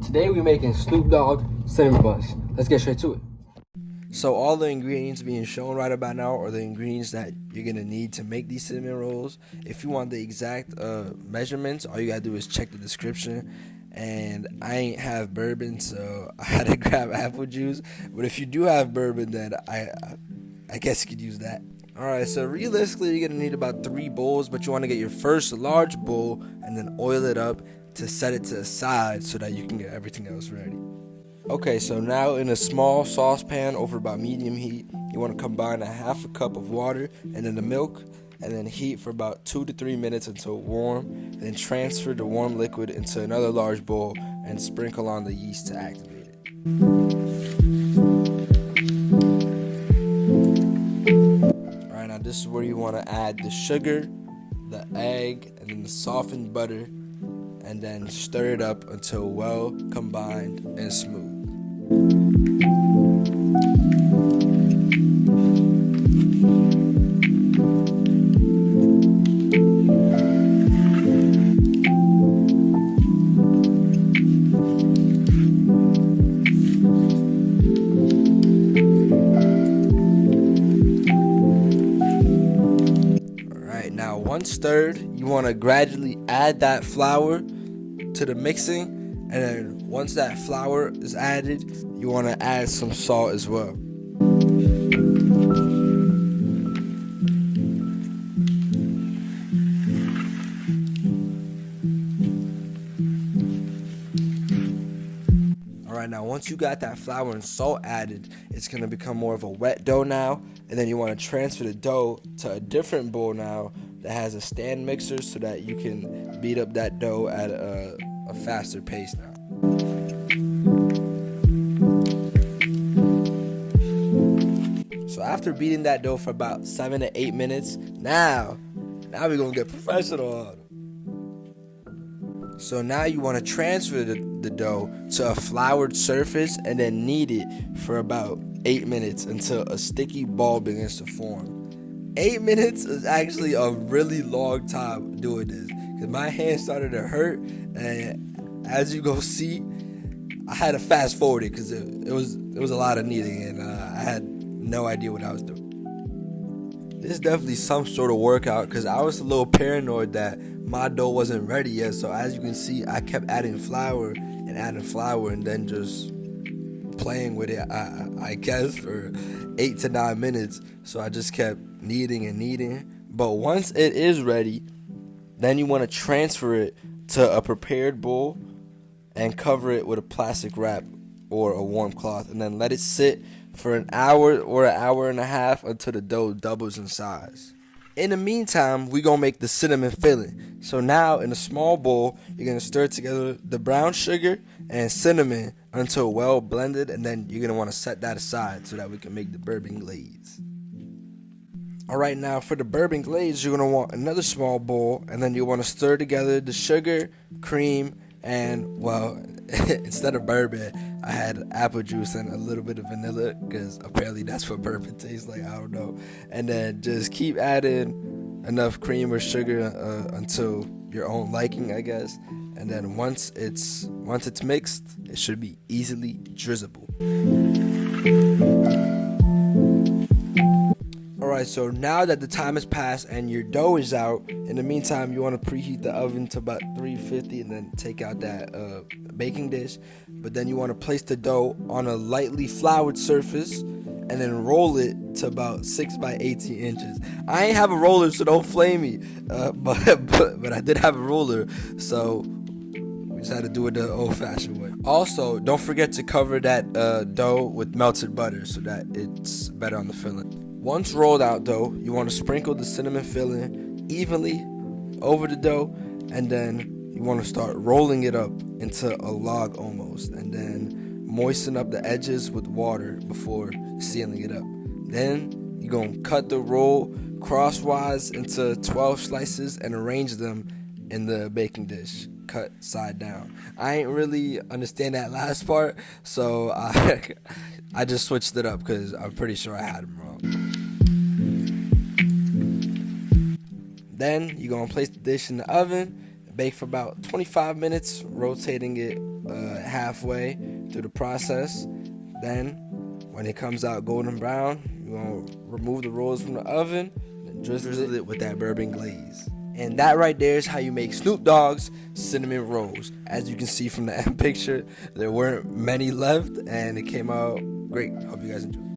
Today we're making Snoop Dogg cinnamon buns. Let's get straight to it. So all the ingredients being shown right about now are the ingredients that you're going to need to make these cinnamon rolls. If you want the exact measurements, all you got to do is check the description. And I ain't have bourbon, so I had to grab apple juice. But if you do have bourbon, then I guess you could use that. Alright, so realistically you're going to need about 3 bowls, but you want to get your first large bowl and then oil it up to set it to the side so that you can get everything else ready. Okay, so now in a small saucepan over about medium heat, you want to combine a half a cup of water and then the milk, and then heat for about 2 to 3 minutes until warm. Then transfer the warm liquid into another large bowl and sprinkle on the yeast to activate it. Alright, now this is where you want to add the sugar, the egg, and then the softened butter, and then stir it up until well combined and smooth. Alright, now once stirred, you want to gradually add that flour to the mixing, and then once that flour is added, you want to add some salt as well. Alright, now once you got that flour and salt added, it's going to become more of a wet dough now, and then you want to transfer the dough to a different bowl now that has a stand mixer so that you can beat up that dough at a faster pace now. So after beating that dough for about 7 to 8 minutes, now we're gonna get professional on it. So now you want to transfer the dough to a floured surface and then knead it for about 8 minutes until a sticky ball begins to form. 8 minutes is actually a really long time doing this, because my hand started to hurt, and as you go see, I had to fast forward it because it was a lot of kneading, and I had no idea what I was doing. This is definitely some sort of workout, because I was a little paranoid that my dough wasn't ready yet. So as you can see, I kept adding flour and then just playing with it, I guess, for 8 to 9 minutes. So I just kept kneading and kneading. But once it is ready, then you want to transfer it to a prepared bowl and cover it with a plastic wrap or a warm cloth, and then let it sit for an hour or an hour and a half until the dough doubles in size. In the meantime, we're going to make the cinnamon filling. So now in a small bowl, you're going to stir together the brown sugar and cinnamon until well blended, and then you're going to want to set that aside so that we can make the bourbon glaze. Alright, now for the bourbon glaze, you're going to want another small bowl, and then you want to stir together the sugar, cream, and, well, instead of bourbon, I had apple juice and a little bit of vanilla, because apparently that's what bourbon tastes like, I don't know. And then just keep adding enough cream or sugar until your own liking, I guess. And then once it's mixed, it should be easily drizzable. Alright, so now that the time has passed and your dough is out, in the meantime, you want to preheat the oven to about 350 and then take out that baking dish. But then you want to place the dough on a lightly floured surface and then roll it to about 6 by 18 inches. I ain't have a roller, so don't flame me. But I did have a roller, so we just had to do it the old-fashioned way. Also, don't forget to cover that dough with melted butter so that it's better on the filling. Once rolled out dough, you want to sprinkle the cinnamon filling evenly over the dough, and then you want to start rolling it up into a log almost, and then moisten up the edges with water before sealing it up. Then you're going to cut the roll crosswise into 12 slices and arrange them in the baking dish, cut side down. I ain't really understand that last part, so I just switched it up because I'm pretty sure I had them wrong. Then you're going to place the dish in the oven, bake for about 25 minutes, rotating it halfway through the process. Then, when it comes out golden brown, you're going to remove the rolls from the oven and drizzle it with that bourbon glaze. And that right there is how you make Snoop Dogg's cinnamon rolls. As you can see from the end picture, there weren't many left, and it came out great. Hope you guys enjoy.